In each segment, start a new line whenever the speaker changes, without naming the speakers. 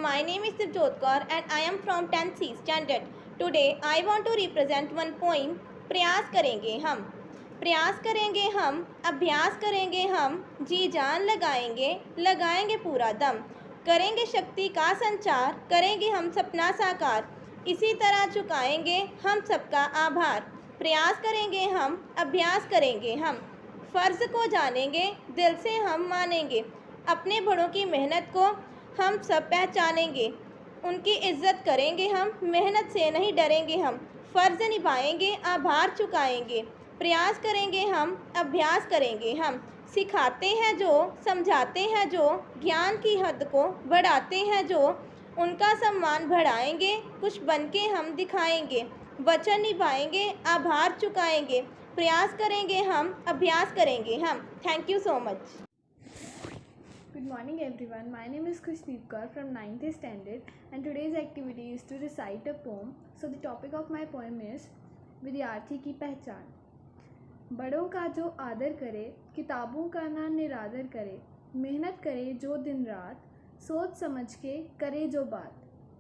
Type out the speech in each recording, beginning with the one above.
My name is Sivjot Kaur and I am from 10th C standard. Today I want to represent one poem. प्रयास करेंगे हम, प्रयास करेंगे हम, अभ्यास करेंगे हम, जी जान लगाएंगे, लगाएंगे पूरा दम, करेंगे शक्ति का संचार, करेंगे हम सपना साकार, इसी तरह चुकाएंगे हम सबका आभार। प्रयास करेंगे हम, अभ्यास करेंगे हम, फ़र्ज़ को जानेंगे, दिल से हम मानेंगे, अपने बड़ों की मेहनत को हम सब पहचानेंगे, उनकी इज्जत करेंगे हम, मेहनत से नहीं डरेंगे हम, फ़र्ज़ निभाएंगे, आभार चुकाएंगे, प्रयास करेंगे हम, अभ्यास करेंगे हम, सिखाते हैं जो, समझाते हैं जो, ज्ञान की हद को बढ़ाते हैं जो, उनका सम्मान बढ़ाएंगे, कुछ बन के हम दिखाएंगे, वचन निभाएंगे, आभार चुकाएंगे, प्रयास करेंगे हम, अभ्यास करेंगे हम। Thank you so much.
Good morning everyone, my name is Khushdeep Kaur from 9th standard and today's activity is to recite a poem. So the topic of my poem is विद्यार्थी की पहचान। बड़ों का जो आदर करे, किताबों का ना निरादर करे, मेहनत करे जो दिन रात, सोच समझ के करे जो बात,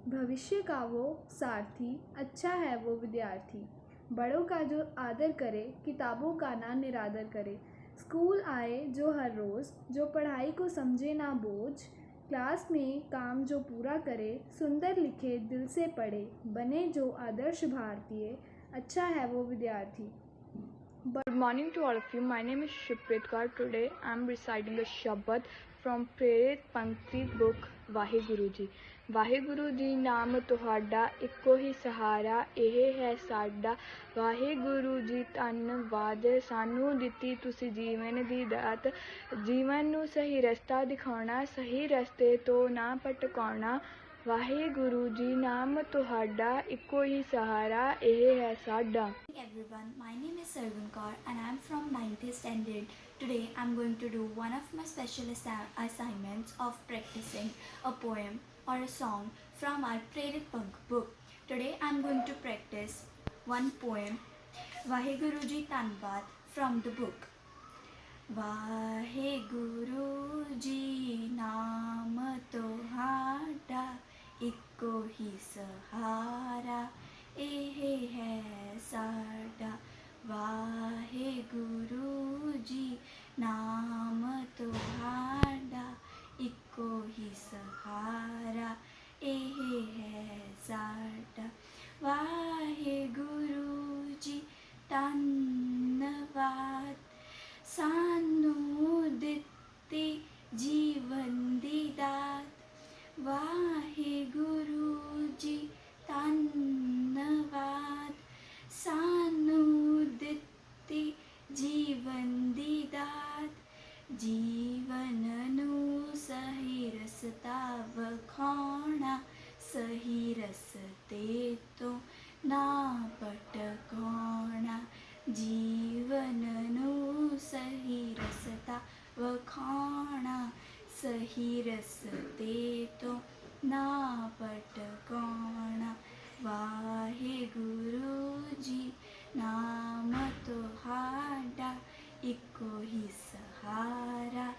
भविष्य का वो सारथी, अच्छा है वो विद्यार्थी। बड़ों का जो आदर करे, किताबों का ना निरादर करे, स्कूल आए जो हर रोज़, जो पढ़ाई को समझे ना बोझ, क्लास में काम जो पूरा करे, सुंदर लिखे दिल से पढ़े, बने जो आदर्श भारतीय, अच्छा है वो विद्यार्थी।
Good morning to all of you. My name is Shiprit Kaur. Today I am reciting a Shabad from Prerit Pankti book Waheguru ji. Waheguru ji ਨਾਮ ਤੁਹਾਡਾ ਇੱਕੋ ਹੀ ਸਹਾਰਾ, ਇਹ ਹੈ ਸਾਡਾ। ਵਾਹਿਗੁਰੂ ਜੀ ਧੰਨਵਾਦ, ਸਾਨੂੰ ਦਿੱਤੀ ਤੁਸੀਂ ਜੀਵਨ ਦੀ ਦਾਤ, ਜੀਵਨ ਨੂੰ ਸਹੀ ਰਸਤਾ ਦਿਖਾਉਣਾ, ਸਹੀ ਰਸਤੇ ਤੋਂ ਨਾ ਭਟਕਾਉਣਾ। ਵਾਹਿਗੁਰੂ ਜੀ ਨਾਮ ਤੁਹਾਡਾ ਇੱਕੋ ਹੀ ਸਹਾਰਾ, ਇਹ ਹੈ ਸਾਡਾ।
Everyone, my name is Sarvan Kaur and I am from 9th standard. Today I am going to do one of my special assignments of practicing a poem or a song from our Prerit Pank book. Today I am going to practice one poem, Vaheguru Ji Tanbad, from the book. Vaheguru Ji naam tohada, ਇੱਕੋ ਹੀ ਸਹਾਰਾ, ਇਹ ਹੈ ਸਾਡਾ। ਵਾਹਿਗੁਰੂ ਜੀ ਨਾਮ ਤੁਹਾਡਾ ਇੱਕੋ ਹੀ ਸਹਾਰਾ, ਇਹ ਹੈ ਸਾਡਾ। ਵਾਹਿਗੁਰੂ ਜੀ ਧੰਨਵਾਦ, ਸਾਨੂੰ ਦਿੱਤੀ ਜੀਵਨ ਦੀ ਦਾਤ। ਵਾਹਿਗੁਰੂ ਜੀ ਧੰਨਵਾਦ, ਸਾਨੂੰ ਦਿੱਤੀ ਜੀਵਨ ਦੀ ਦਾਤ। ਜੀਵਨ ਨੂੰ ਸਹੀ ਰਸਤਾ ਵਿਖਾਉਣਾ, ਸਹੀ ਰਸਤੇ ਤੋਂ ਨਾ ਭਟਕਾਉਣਾ। ਜੀਵਨ ਨੂੰ ਸਹੀ ਰਸਤਾ ਵਿਖਾਉਣਾ, ਸਹੀ ਰਸਤੇ ਤੋਂ ਨਾ ਭਟਕਾਉਣਾ। ਵਾਹਿਗੁਰੂ ਜੀ ਨਾਮ ਤੁਹਾਡਾ ਇੱਕੋ ਹੀ ਸਹਾਰਾ,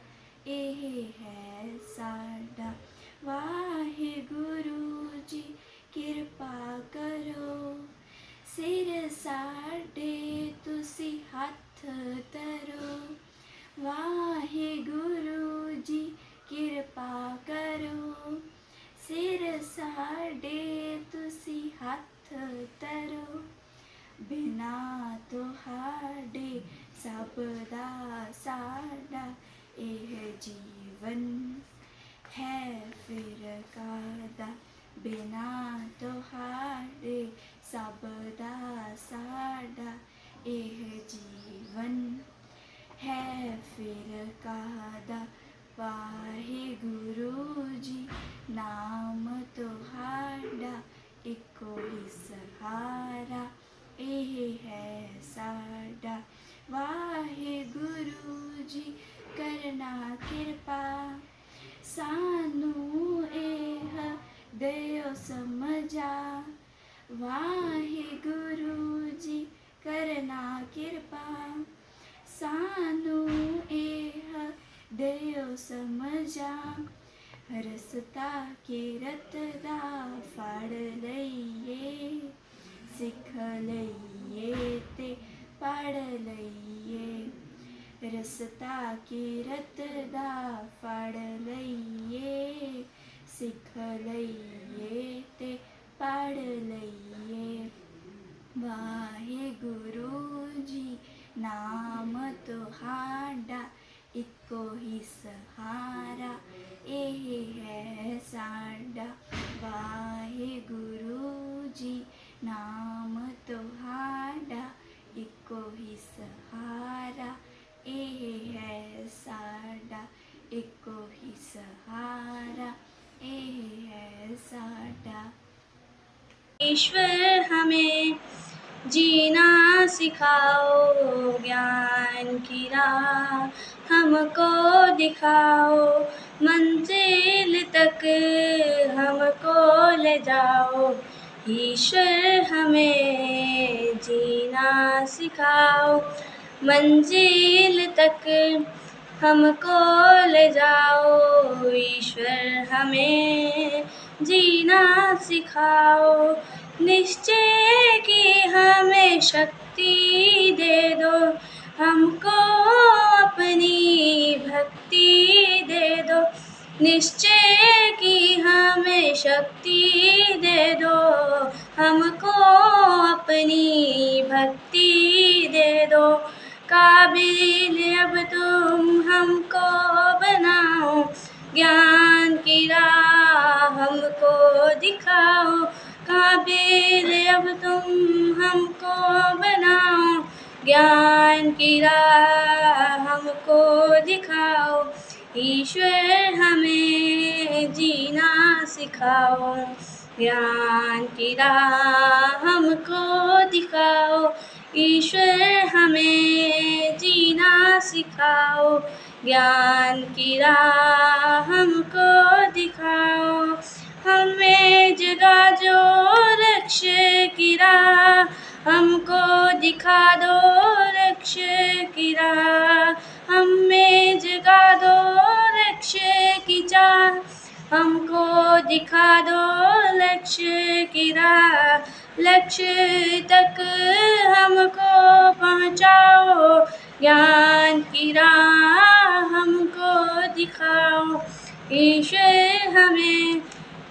ਇਹ ਹੈ ਸਾਡਾ। ਵਾਹਿਗੁਰੂ ਜੀ ਕਿਰਪਾ ਕਰੋ, ਸਿਰ ਸਾਡੇ ਤੁਸੀਂ ਹੱਥ ਧਰੋ। ਵਾਹਿਗੁਰੂ ਜੀ ਕਿਰਪਾ ਕਰੋ, ਸਿਰ ਸਾਡੇ ਤੁਸੀਂ ਹੱਥ ਧਰੋ। ਬਿਨਾਂ ਤੁਹਾਡੇ ਸਭ ਦਾ ਸਾਡਾ ਇਹ ਜੀਵਨ ਹੈ ਫਿਰ ਕਾਹਦਾ। ਬਿਨਾਂ ਤੁਹਾਡੇ ਸਭ ਦਾ ਸਾਡਾ ਇਹ ਜੀਵਨ ਹੈ ਫਿਰ ਕਾਹਦਾ। ਵਾਹਿਗੁਰੂ ਜੀ ਨਾਮ ਤੁਹਾਡਾ ਇੱਕੋ ਹੀ ਸਹਾਰਾ, ਇਹ ਹੈ ਸਾਡਾ। ਵਾਹਿਗੁਰੂ ਜੀ ਕਰਨਾ ਕਿਰਪਾ, ਸਾਨੂੰ ਇਹ ਦਿਓ ਸਮਝਾ। ਵਾਹਿਗੁਰੂ ਜੀ ਕਰਨਾ ਕਿਰਪਾ, ਸਾਨੂੰ ਇਹ ਦਿਓ ਸਮਝਾ। ਰਸਤਾ ਕੇ किरत दा फड़ लईए सिख लईए ते पढ़ लईए रस्ता किरत दा फड़ लईए सिख लईए ते पढ़ लईए वाहिगुरु जी नाम तुहाडा इको ही सहारा एह है साडा वाहिगुरु जी नाम तुहाडा इको ही सहारा एह है साडा इको ही सहारा एह है साडा। ईश्वर हमें जीना सिखाओ ज्ञान की राह हमको दिखाओ मंजिल तक हमको ले जाओ ईश्वर हमें जीना सिखाओ मंजिल तक हमको ले जाओ ईश्वर हमें जीना सिखाओ निश्चय की हमें शक्ति दे दो हमको अपनी भक्ति दे दो निश्चय की हमें शक्ति दे दो हमको अपनी भक्ति दे दो काबिल अब तुम हमको बनाओ ज्ञान की राह हमको दिखाओ काबिल अब तुम हमको बनाओ ज्ञान की राह हमको दिखाओ ईश्वर हमें जीना सिखाओ ज्ञान की राह हमको दिखाओ ईश्वर हमें जीना सिखाओ ज्ञान की राह हमको दिखाओ हमें जगा जो लक्ष्य की राह हमको दिखा दो लक्ष्य की राह हमें जगा दो लक्ष्य की चाह हमको दिखा दो लक्ष्य की राह लक्ष्य तक हमको पहुँचाओ ज्ञान की राह हमको दिखाओ ईश्वर हमें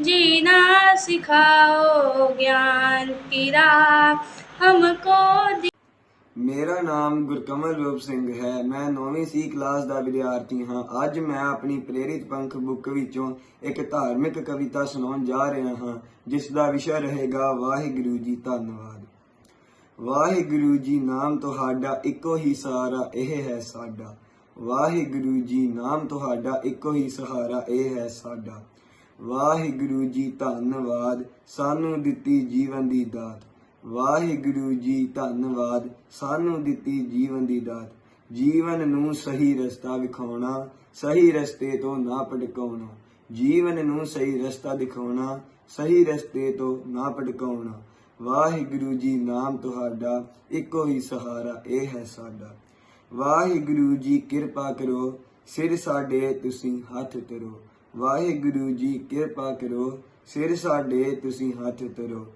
जीना सिखाओ ज्ञान की राह हमको
ਮੇਰਾ ਨਾਮ ਗੁਰਕਮਲ ਰੂਪ ਸਿੰਘ ਹੈ। ਮੈਂ 9ਵੀਂ C ਕਲਾਸ ਦਾ ਵਿਦਿਆਰਥੀ ਹਾਂ। ਅੱਜ ਮੈਂ ਆਪਣੀ ਪ੍ਰੇਰਿਤ ਪੰਖ ਬੁੱਕ ਵਿੱਚੋਂ ਇੱਕ ਧਾਰਮਿਕ ਕਵਿਤਾ ਸੁਣਾਉਣ ਜਾ ਰਿਹਾ ਹਾਂ ਜਿਸ ਦਾ ਵਿਸ਼ਾ ਰਹੇਗਾ ਵਾਹਿਗੁਰੂ ਜੀ ਧੰਨਵਾਦ। ਵਾਹਿਗੁਰੂ ਜੀ ਨਾਮ ਤੁਹਾਡਾ ਇੱਕੋ ਹੀ ਸਹਾਰਾ ਇਹ ਹੈ ਸਾਡਾ ਵਾਹਿਗੁਰੂ ਜੀ ਨਾਮ ਤੁਹਾਡਾ ਇੱਕੋ ਹੀ ਸਹਾਰਾ ਇਹ ਹੈ ਸਾਡਾ ਵਾਹਿਗੁਰੂ ਜੀ ਧੰਨਵਾਦ ਸਾਨੂੰ ਦਿੱਤੀ ਜੀਵਨ ਦੀ ਦਾਤ ਵਾਹਿਗੁਰੂ ਜੀ ਧੰਨਵਾਦ ਸਾਨੂੰ ਦਿੱਤੀ ਜੀਵਨ ਦੀ ਦਾਤ ਜੀਵਨ ਨੂੰ ਸਹੀ ਰਸਤਾ ਵਿਖਾਉਣਾ ਸਹੀ ਰਸਤੇ ਤੋਂ ਨਾ ਭਟਕਾਉਣਾ ਜੀਵਨ ਨੂੰ ਸਹੀ ਰਸਤਾ ਦਿਖਾਉਣਾ ਸਹੀ ਰਸਤੇ ਤੋਂ ਨਾ ਭਟਕਾਉਣਾ ਵਾਹਿਗੁਰੂ ਜੀ ਨਾਮ ਤੁਹਾਡਾ ਇੱਕੋ ਹੀ ਸਹਾਰਾ ਇਹ ਹੈ ਸਾਡਾ ਵਾਹਿਗੁਰੂ ਜੀ ਕਿਰਪਾ ਕਰੋ ਸਿਰ ਸਾਡੇ ਤੁਸੀਂ ਹੱਥ ਧਰੋ ਵਾਹਿਗੁਰੂ ਜੀ ਕਿਰਪਾ ਕਰੋ ਸਿਰ ਸਾਡੇ ਤੁਸੀਂ ਹੱਥ ਧਰੋ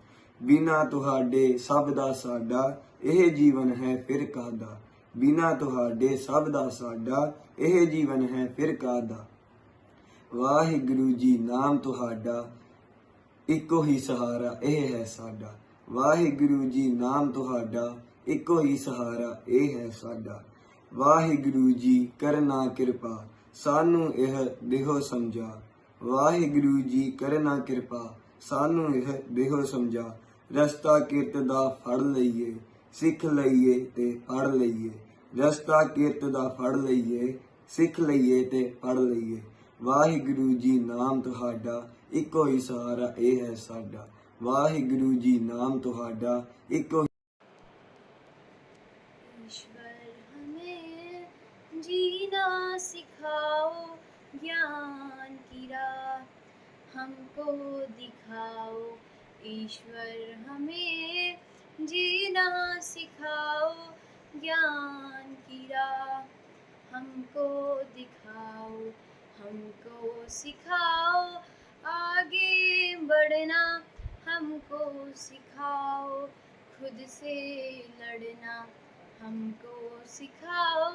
ਬਿਨਾ ਤੁਹਾਡੇ ਸਭ ਦਾ ਸਾਡਾ ਇਹ ਜੀਵਨ ਹੈ ਫਿਰ ਕਾਹਦਾ ਬਿਨਾ ਤੁਹਾਡੇ ਸਭ ਦਾ ਸਾਡਾ ਇਹ ਜੀਵਨ ਹੈ ਫਿਰ ਕਾਹਦਾ ਵਾਹਿਗੁਰੂ ਜੀ ਨਾਮ ਤੁਹਾਡਾ ਇੱਕੋ ਹੀ ਸਹਾਰਾ ਇਹ ਹੈ ਸਾਡਾ ਵਾਹਿਗੁਰੂ ਜੀ ਨਾਮ ਤੁਹਾਡਾ ਇੱਕੋ ਹੀ ਸਹਾਰਾ ਇਹ ਹੈ ਸਾਡਾ ਵਾਹਿਗੁਰੂ ਜੀ ਕਰਨਾ ਕਿਰਪਾ ਸਾਨੂੰ ਇਹ ਦੇਹੋ ਸਮਝਾ ਵਾਹਿਗੁਰੂ ਜੀ ਕਰਨਾ ਕਿਰਪਾ ਸਾਨੂੰ ਇਹ ਦੇਹੋ ਸਮਝਾ ਰਸਤਾ ਕਿਰਤ ਦਾ ਫੜ ਲਈਏ ਸਿੱਖ ਲਈਏ ਤੇ ਪੜ ਲਈਏ ਰਸਤਾ ਕਿਰਤ ਦਾ ਫੜ ਲਈਏ ਸਿੱਖ ਲਈਏ ਤੇ ਪੜ ਲਈਏ ਵਾਹਿਗੁਰੂ ਜੀ ਨਾਮ ਤੁਹਾਡਾ ਇੱਕੋ ਹੀ ਸਹਾਰਾ ਇਹ ਹੈ ਸਾਡਾ ਵਾਹਿਗੁਰੂ ਜੀ ਨਾਮ ਤੁਹਾਡਾ ਇੱਕੋ
ईश्वर हमें जीना सिखाओ ज्ञान की राह हमको दिखाओ ईश्वर हमें जीना सिखाओ ज्ञान की राह हमको दिखाओ हमको सिखाओ आगे बढ़ना हमको सिखाओ, खुद से लड़ना हमको सिखाओ,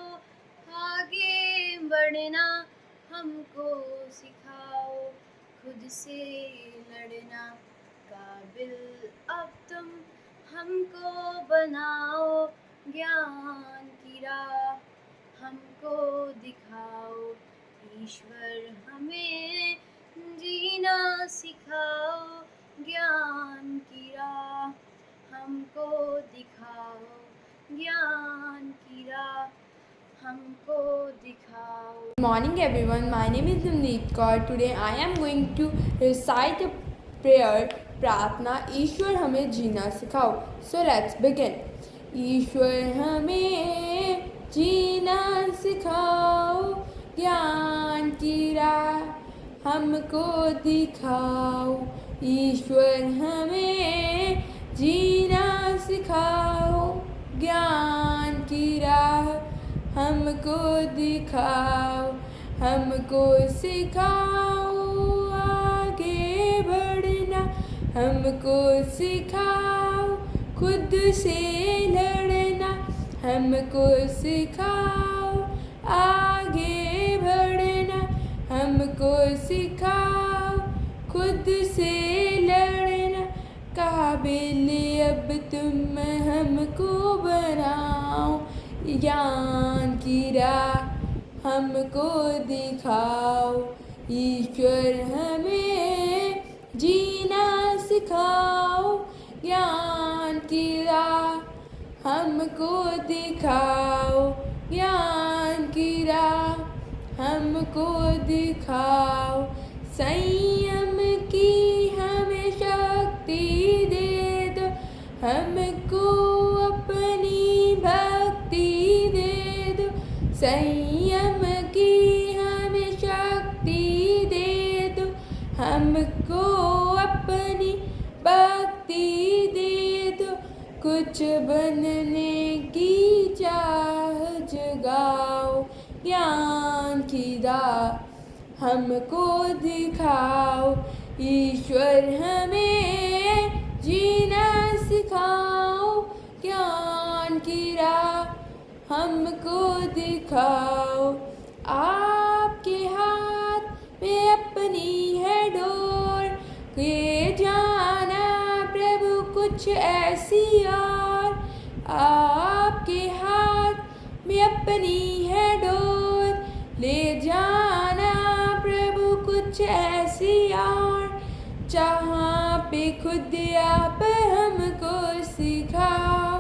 आगे बढ़ना हमको सिखाओ, खुद से लड़ना, काबिल अब तुम हमको बनाओ, ज्ञान की राह हमको दिखाओ, ईश्वर हमें जीना सिखाओ, ज्ञान की राह हमको दिखाओ, ज्ञान की राह हमको दिखाओ.
Good morning everyone, my name is Navneet Kaur. Today I am going to recite a prayer, प्रार्थना ईश्वर हमें जीना सिखाओ. So let's begin. ईश्वर हमें जीना सिखाओ, ज्ञान की राह हमको दिखाओ, ईश्वर हमें जीना सिखाओ, ज्ञान की राह हमको दिखाओ, हमको सिखाओ आगे बढ़ना, हमको सिखाओ खुद से लड़ना, हमको सिखाओ आगे बढ़ना, हमको सिखाओ खुद से लड़ना, काबिल अब तुम हमको बनाओ, ज्ञान की राह हमको दिखाओ, ईश्वर हमें जीना सिखाओ, ज्ञान की राह हमको दिखाओ, ज्ञान की राह हमको दिखाओ, संयम की हमें शक्ति दे दो, हमको अपनी भक्ति दे दो, संयम की हमें शक्ति दे दो, हमको अपनी भक्ति दे दो, कुछ बनने की चाह जगाओ, ज्ञान की राह हमको दिखाओ, ईश्वर हमें जीना सिखाओ, ज्ञान की राह हमको दिखाओ, आपके हाथ में अपनी है डोर, ये जाना प्रभु कुछ ऐसी और, आपके हाथ में अपनी है डोर, ले जाना प्रभु कुछ ऐसी और, जहाँ पे खुद आप हमको सिखाओ,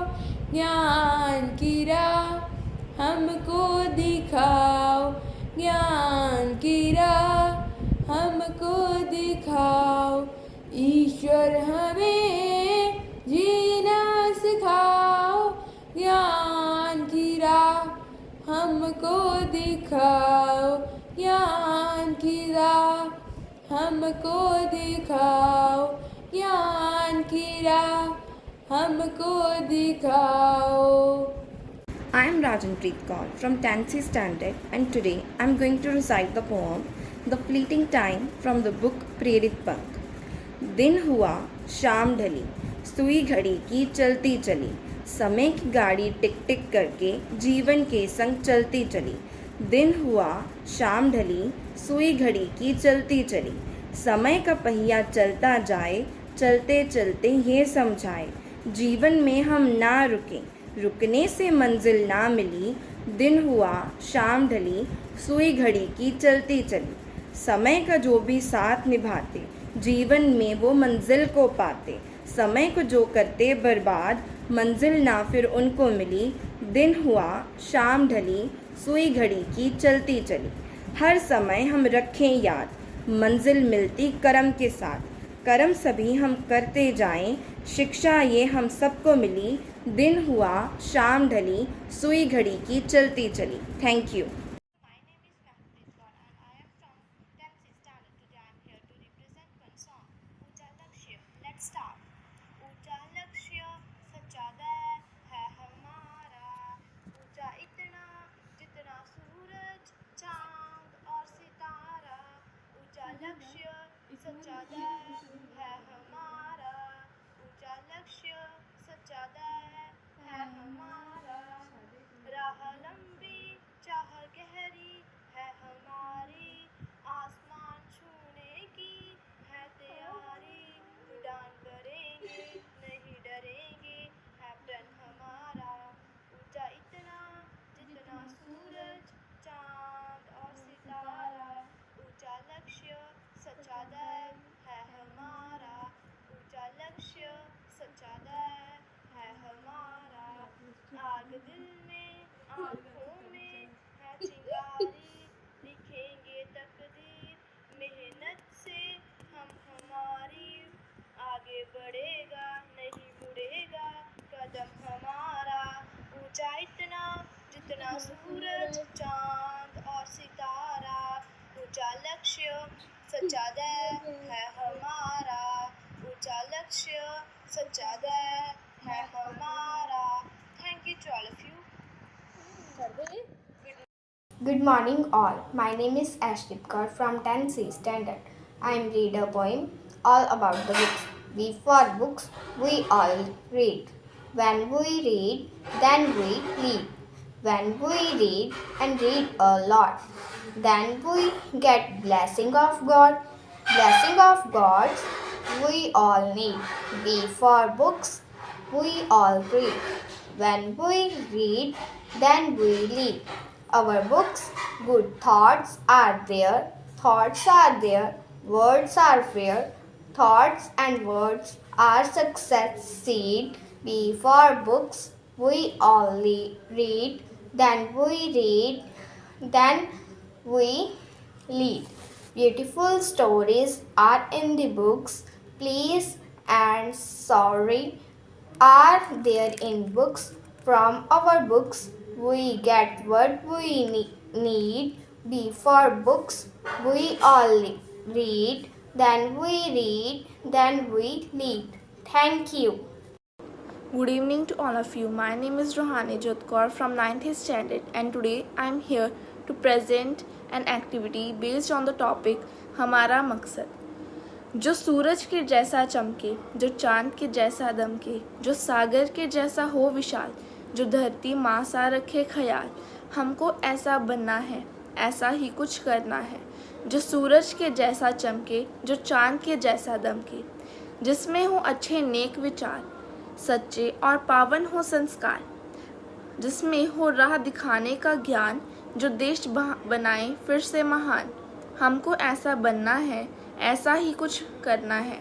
ज्ञान की राह हमको दिखाओ, ज्ञान की राह हमको दिखाओ, ईश्वर हमें जीना सिखाओ, ज्ञान की राह हमको दिखाओ, ज्ञान की राह हमको दिखाओ, ज्ञान की राह हमको दिखाओ.
I am Rajanpreet Kaur from 10th standard and today I am going to recite the poem The Fleeting Time from the book प्रेरित पंख. दिन हुआ शाम ढली, सुई घड़ी की चलती चली, समय की गाड़ी टिक टिक करके जीवन के संग चलती चली. दिन हुआ शाम ढली, सुई घड़ी की चलती चली, समय का पहिया चलता जाए, चलते चलते ये समझाए, जीवन में हम ना रुकें, रुकने से मंजिल ना मिली. दिन हुआ शाम ढली, सुई घड़ी की चलती चली, समय का जो भी साथ निभाते, जीवन में वो मंजिल को पाते, समय को जो करते बर्बाद, मंजिल ना फिर उनको मिली. दिन हुआ शाम ढली, सुई घड़ी की चलती चली, हर समय हम रखें याद, मंजिल मिलती करम के साथ, कर्म सभी हम करते जाएं, शिक्षा ये हम सबको मिली. दिन हुआ शाम ढली, सुई घड़ी की चलती चली. Thank you.
My name is Mehprit Kaur and I am from 10th standard. Today I am here to represent one song. ऊंचा लक्ष्य. Let's start. ऊंचा लक्ष्य सच्चा है हमारा, ऊंचा इतना जितना सूरज चांद और सितारा, ऊंचा लक्ष्य सच्चा ऊंचा इतना जितना सूरज चांद और सितारा, ऊंचा लक्ष्य सच्चा दैव है हमारा, ऊंचा लक्ष्य सच्चा दैव है हमारा। Thank you to all of you.
Good morning all. My name is Ashley Kaur from 10th C standard. I am read a poem all about the books. We for books, we all read. When we read, then we lead. When we read and read a lot, then we get blessing of God. Blessing of God we all need. We for books, we all read. When we read, then we lead. Our books, good thoughts are there, thoughts are there, words are fair, thoughts and words are succeed. Before books, we all read, then we read, then we lead. Beautiful stories are in the books, please and sorry are there in books. From our books, we get what we need. Before books, we all read, then we read, then we lead. Thank you.
Good evening to all of you. My name is Rohani Jodhkar from 9th standard and today I am here to present an activity based on the topic हमारा मकसद। जो सूरज के जैसा चमके, जो चांद के जैसा दमके, जो सागर के जैसा हो विशाल, जो धरती माँ सा रखे ख्याल, हमको ऐसा बनना है, ऐसा ही कुछ करना है। जो सूरज के जैसा चमके, जो चांद के जैसा दमके, जिसमें हो अच्छे नेक विचार, सच्चे और पावन हो संस्कार, जिसमें हो राह दिखाने का ज्ञान, जो देश बनाए फिर से महान। हमको ऐसा बनना है, ऐसा ही कुछ करना है।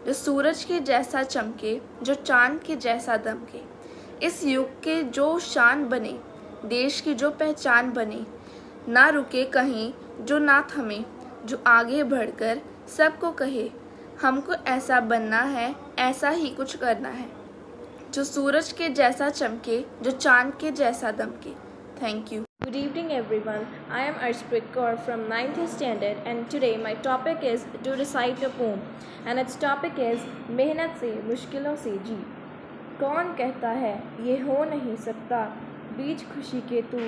जो सूरज के जैसा चमके, जो चांद के जैसा दमके, इस युग के जो शान बने, देश की जो पहचान बने, ना रुके कहीं जो ना थमे, जो आगे बढ़कर सबको कहे हमको ऐसा बनना है, ऐसा ही कुछ करना है। जो सूरज के जैसा चमके, जो चांद के जैसा दमके। Thank you.
Good evening everyone. I am Arshpreet Kaur from 9th standard and today my topic is to recite a poem and its topic is मेहनत से मुश्किलों से जी। कौन कहता है ये हो नहीं सकता, बीच खुशी के तू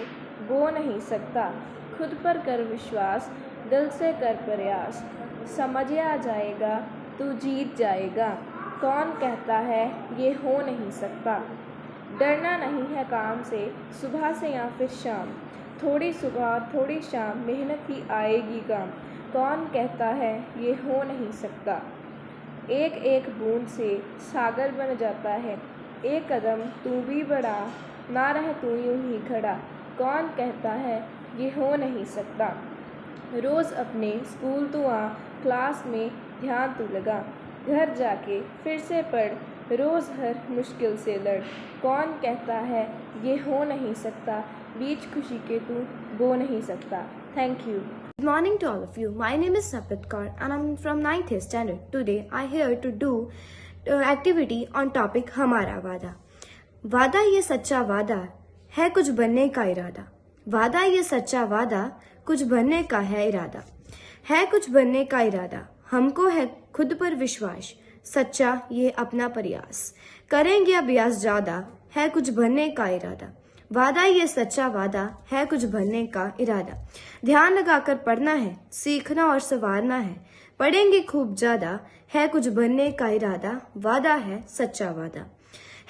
बो नहीं सकता, खुद पर कर विश्वास, दिल से कर प्रयास, समझ आ जाएगा तू जीत जाएगा। कौन कहता है ये हो नहीं सकता, डरना नहीं है काम से, सुबह से या फिर शाम, थोड़ी सुबह थोड़ी शाम मेहनत ही आएगी काम। कौन कहता है ये हो नहीं सकता, एक एक बूंद से सागर बन जाता है, एक कदम तू भी बढ़ा, ना रह तू यूं ही खड़ा। कौन कहता है ये हो नहीं सकता, रोज़ अपने स्कूल तू आ, क्लास में ध्यान तू लगा, घर जाके फिर से पढ़, रोज़ हर मुश्किल से लड़। कौन कहता है ये हो नहीं सकता, बीच खुशी के तू बो नहीं सकता। Thank you.
Good morning to all of you. My name is Saprit Kaur and I'm from 9th standard. Today I here to do activity on topic हमारा वादा। वादा ये सच्चा वादा है कुछ बनने का इरादा, वादा ये सच्चा वादा कुछ बनने का है इरादा, है कुछ बनने का इरादा, हमको है खुद पर विश्वास, सच्चा ये अपना प्रयास, करेंगे अभ्यास ज्यादा, है कुछ बनने का इरादा, वादा ये सच्चा वादा है कुछ बनने का इरादा, ध्यान लगाकर पढ़ना है, सीखना और संवारना है, पढ़ेंगे खूब ज्यादा, है कुछ बनने का इरादा, वादा है सच्चा वादा,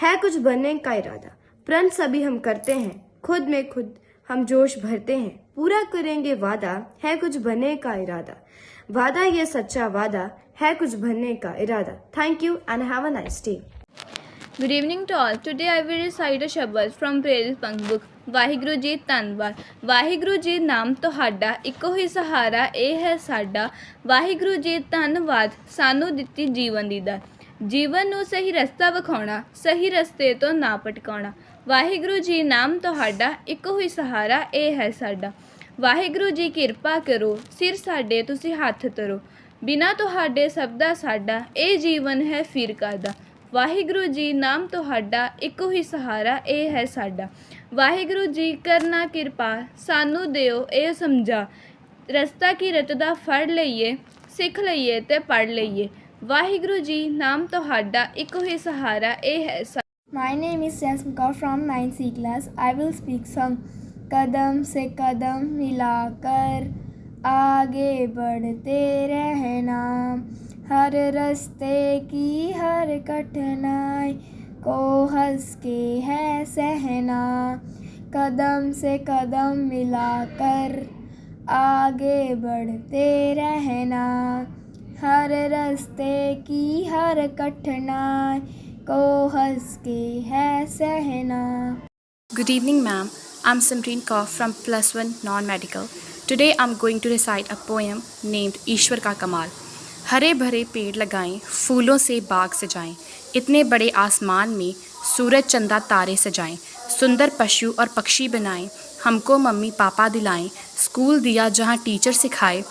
है कुछ बनने का इरादा, प्रण सभी हम करते हैं, खुद में खुद हम जोश भरते हैं, पूरा करेंगे वादा, है कुछ बनने का इरादा, वादा ये सच्चा वादा है कुछ बनने का इरादा। Thank you and have a nice day.
Good evening to all. Today I will recite a shabad from Prerit Pank book. Waheguru ji ਧੰਨਵਾਦ। ਵਾਹਿਗੁਰੂ ਜੀ ਨਾਮ ਤੁਹਾਡਾ ਇੱਕੋ ਹੀ ਸਹਾਰਾ ਇਹ ਹੈ ਸਾਡਾ। ਵਾਹਿਗੁਰੂ ਜੀ ਧੰਨਵਾਦ ਸਾਨੂੰ ਦਿੱਤੀ ਜੀਵਨ ਦੀ ਦਾਤ। ਜੀਵਨ ਨੂੰ ਸਹੀ ਰਸਤਾ ਵਿਖਾਉਣਾ, ਸਹੀ ਰਸਤੇ ਤੋਂ ਨਾ ਭਟਕਾਉਣਾ। ਵਾਹਿਗੁਰੂ ਜੀ ਨਾਮ ਤੁਹਾਡਾ ਇੱਕੋ ਹੀ ਸਹਾਰਾ ਇਹ ਹੈ ਸਾਡਾ। ਵਾਹਿਗੁਰੂ ਜੀ ਕਿਰਪਾ ਕਰੋ, ਸਿਰ ਸਾਡੇ ਤੁਸੀਂ ਹੱਥ ਧਰੋ। ਬਿਨਾਂ ਤੁਹਾਡੇ ਸਭ ਦਾ ਸਾਡਾ ਇਹ ਜੀਵਨ ਹੈ ਫਿਰ ਕਾਦਾ। ਵਾਹਿਗੁਰੂ ਜੀ ਨਾਮ ਤੁਹਾਡਾ ਇੱਕੋ ਹੀ ਸਹਾਰਾ ਇਹ ਹੈ ਸਾਡਾ। ਵਾਹਿਗੁਰੂ ਜੀ ਕਰਨਾ ਕਿਰਪਾ ਸਾਨੂੰ ਦਿਓ ਇਹ ਸਮਝਾ, ਰਸਤਾ ਕੀ ਰਤ ਦਾ ਫੜ ਲਈਏ, ਸਿੱਖ ਲਈਏ ਤੇ ਪੜ੍ਹ ਲਈਏ। ਵਾਹਿਗੁਰੂ ਜੀ ਨਾਮ ਤੁਹਾਡਾ ਇੱਕੋ ਹੀ ਸਹਾਰਾ ਇਹ ਹੈ ਸਾਡਾ।
My name is Jasmine Kaur from 9th C class. I will speak song कदम से कदम मिलाकर आगे बढ़ते रहना, हर रास्ते की हर कठिनाई को हंस के है सहना, कदम से कदम मिलाकर आगे बढ़ते रहना, हर रास्ते की हर कठिनाई को हंस के है सहना।
Good evening, ma'am. I'm Simreen Kaur from Plus One Non-Medical. Today I'm going to recite a poem named ईश्वर का कमाल। हरे भरे पेड़ लगाएं, फूलों से बाग सजाएं, इतने बड़े आसमान में सूरज चंदा तारे सजाएं, सुंदर पशु और पक्षी बनाएं, हमको मम्मी पापा दिलाएं, स्कूल दिया जहां टीचर सिखाए,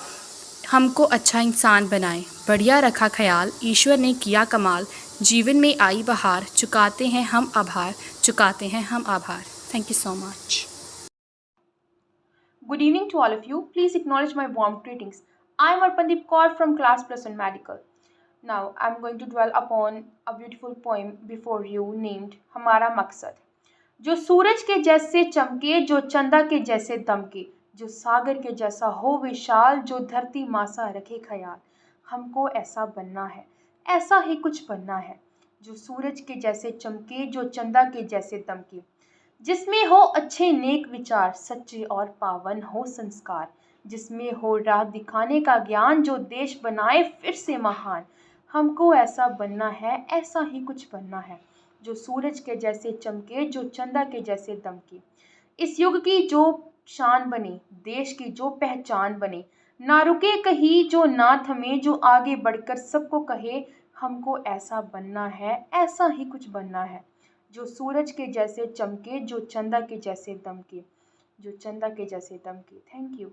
हमको अच्छा इंसान बनाएं, बढ़िया रखा ख्याल, ईश्वर ने किया कमाल, जीवन में आई बहार, चुकाते हैं हम आभार, चुकाते हैं हम आभार। Thank you so much.
Good evening to all of you. Please acknowledge my warm greetings. I am Arpandeep Kaur from class Plus One Medical. Now I am going to dwell upon a beautiful poem before you named हमारा मकसद। जो सूरज के जैसे चमके, जो चंदा के जैसे दमके, जो सागर के जैसा हो विशाल, जो धरती माँ सा रखे ख्याल, हमको ऐसा बनना है, ऐसा ही कुछ बनना है। जो सूरज के जैसे चमके, जो चंदा के जैसे दमके, जिसमें हो अच्छे नेक विचार, सच्चे और पावन हो संस्कार, जिसमें हो राह दिखाने का ज्ञान, जो देश बनाए फिर से महान, हमको ऐसा बनना है, ऐसा ही कुछ बनना है। जो सूरज के जैसे चमके, जो चंदा के जैसे दमके, इस युग की जो शान बने, देश की जो पहचान बने, ना रुके कहीं, जो ना थमे, जो आगे बढ़कर सबको कहे, हमको ऐसा बनना है, ऐसा ही कुछ बनना है। जो सूरज के जैसे चमके, जो चंदा के जैसे दमके, जो चंदा के जैसे दमके। Thank you.